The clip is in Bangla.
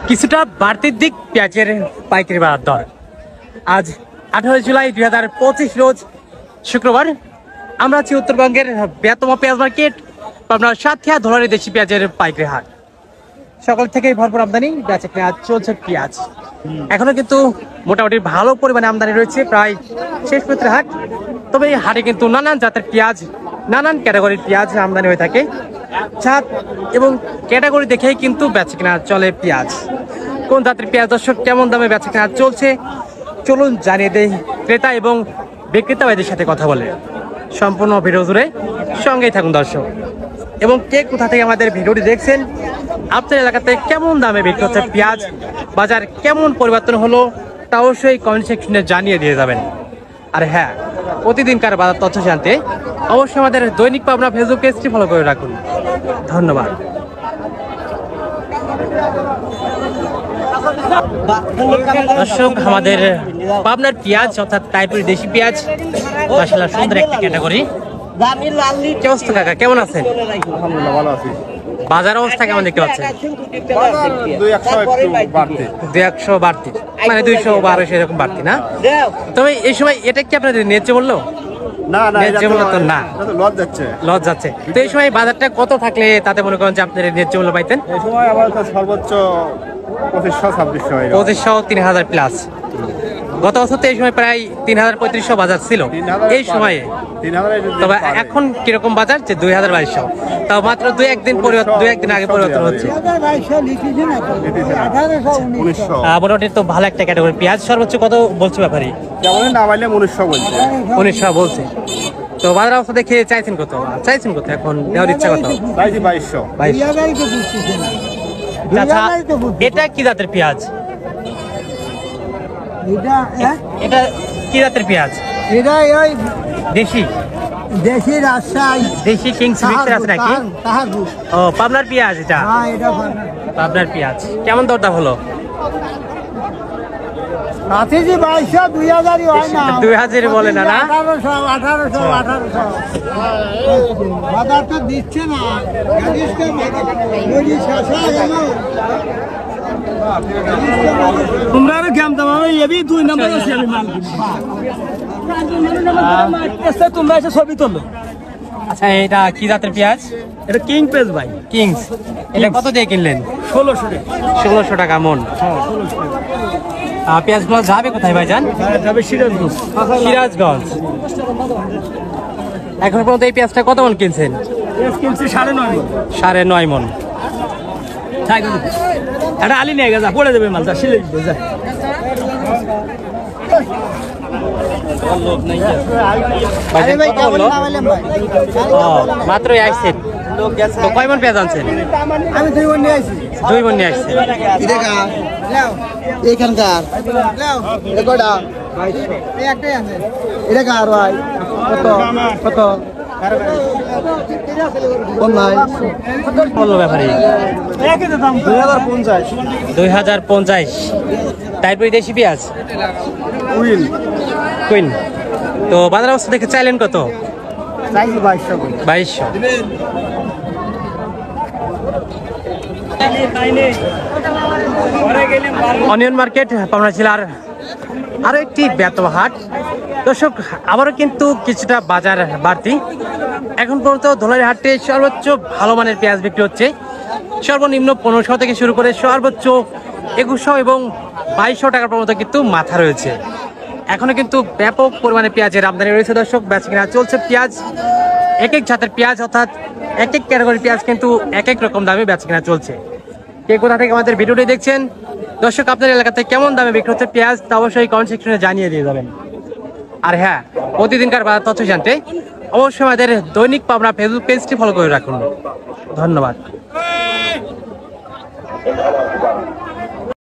কিছুটা বাড়তির দিক পেঁয়াজের পাইকারি বাজার দর। আজ 18 জুলাই 2025 রোজ শুক্রবার। আমরা আছি উত্তরবঙ্গের বৃহত্তম পেঁয়াজ মার্কেট আপনার সাতক্ষীরা ধলারী দেশি পেঁয়াজের পাইকারি হাট। সকাল থেকেই ভরপুর আমদানি, বেচা কেনা চলছে পেঁয়াজ। এখনো কিন্তু মোটামুটি ভালো পরিমাণে আমদানি রয়েছে, প্রায় শেষ পর্যন্ত হাট। তবে এই হাটে কিন্তু নানান জাতের পেঁয়াজ, নানান ক্যাটাগরির পেঁয়াজ আমদানি হয়ে থাকে। জাত এবং ক্যাটাগরি দেখেই কিন্তু বেচা কেনা চলে পেঁয়াজ। কোন জাতের পেঁয়াজ দর্শক কেমন দামে বেচা কেনা চলছে চলুন জানিয়ে দেই ক্রেতা এবং বিক্রেতা ভাইদের সাথে কথা বলে। সম্পূর্ণ ভিডিও জুড়ে সঙ্গেই থাকুন দর্শক। এবং কে কোথা থেকে আমাদের ভিডিওটি দেখছেন, আপনার এলাকাতে কেমন দামে বিক্রি হচ্ছে পেঁয়াজ, বাজার কেমন পরিবর্তন হলো তা অবশ্যই কমেন্ট সেকশনে জানিয়ে দিয়ে যাবেন। আর হ্যাঁ, প্রতিদিনকার বাজার তথ্য জানতে অবশ্যই আমাদের দৈনিক পাবনা ফেসবুক পেজটি ফলো করে রাখুন। ধন্যবাদ। দর্শক, আমাদের পাবনার পেঁয়াজ অর্থাৎ টাইপের দেশি পেঁয়াজ মাশাআল্লাহ সুন্দর একটা ক্যাটাগরি। কি অবস্থা কাকা, কেমন আছেন? আলহামদুলিল্লাহ ভালো আছি। বাজার অবস্থা কেমন দেখতে পাচ্ছেন? 200 বাড়তি, মানে 200-1200 এরকম বাড়তি না? তবে এই সময় এটা কি আপনাদের ন্যায্য মূল্য? না না, ন্যায্য মূল্য তো না, লস যাচ্ছে। তো এই সময় বাজারটা কত থাকলে তাতে মনে করেন যে আপনাদের ন্যায্য মূল্য পাইতেন? এই সময় আবার সর্বোচ্চ 2500-2600 3000 প্লাস। গত বছর তো এই সময় প্রায় 3000-3500 বাজার ছিল এই সময়ে। তবে এখন কিরকম বাজার? যে 2200। তাও মাত্র দুই একদিন আগে পরিবর্তন হচ্ছে। মোটামুটি তো ভালো একটা ক্যাটাগরি পেঁয়াজ। সর্বোচ্চ কত বলছে ব্যাপারী? 1900 বলছে। তো বাজার অবস্থা দেখে চাইছেন কত এখন দেওয়ার ইচ্ছা কত? 2200। আচ্ছা, এটা কি জাতের পেঁয়াজ? এটা কি জাতের পেঁয়াজ? এটা ওই দেশি রাজশাহী, দেশি কিংস মিক্সের আছে নাকি? ও, পাবনার পেঁয়াজ এটা? পাবনার পেঁয়াজ। কেমন দরদাম হলো? 2000 বলে না? 1800 দিচ্ছে না। তোমরা দুই নম্বর তোমরা এসে ছবি তোলো। আচ্ছা, এটা কি জাতের পেঁয়াজ? এটা কিং পেজ ভাই, কিংস। এটা কত দিয়ে কিনলেন? 1600 টাকা মন। পেঁয়াজগুলো যাবে কোথায় ভাইজান? যাবে সিরাজগঞ্জ। এখন পর্যন্ত এই পেঁয়াজটা কত মন কিনছেন? কিনছি 9.5 মন। এটা আলি নিয়ে গেছে, পড়ে যাবে মালটা, সিলে যা। মাত্রই আসছেন তো কয় মন পেঁয়াজ আনছেন? আমি 2 মন নিয়ে আসছি। 2 মন নিয়ে আসছেন। এখানকার এটা কার ভাই? কত বললো ব্যাপারে? 2050। তারপরে দেশি পেঁয়াজ কুইন। তো বাজার অবস্থা দেখে চাইলেন কত? 2200। অনিয়ন মার্কেট পাবনা জেলার আরো একটি বৃহত্তম হাট। দর্শক, আবারও কিন্তু কিছুটা বাজার বাড়তি। এখন পর্যন্ত ধলারী হাটে সর্বোচ্চ ভালো মানের পেঁয়াজ বিক্রি হচ্ছে। সর্বনিম্ন 1500 থেকে শুরু করে সর্বোচ্চ 2100 এবং 2200 টাকার পর্যন্ত কিন্তু মাথা রয়েছে। এখনো কিন্তু ব্যাপক পরিমাণে পেঁয়াজের আমদানি রয়েছে দর্শক। বেচা কেনা চলছে পেঁয়াজ। এক এক জাতের পেঁয়াজ অর্থাৎ এক এক ক্যাটাগরির পেঁয়াজ কিন্তু এক এক রকম দামে বেচা কেনা চলছে। কে কোথা থেকে আমাদের ভিডিওটি দেখছেন দর্শক, আপনার এলাকাতে কেমন দামে বিক্রি হচ্ছে পেঁয়াজ তা অবশ্যই কমেন্ট সেকশনে জানিয়ে দিয়ে যাবেন। আর হ্যাঁ, প্রতিদিনকার বাজার তথ্য জানতে অবশ্যই আমাদের দৈনিক পাবনা ফেসবুক পেজটি ফলো করে রাখুন। ধন্যবাদ।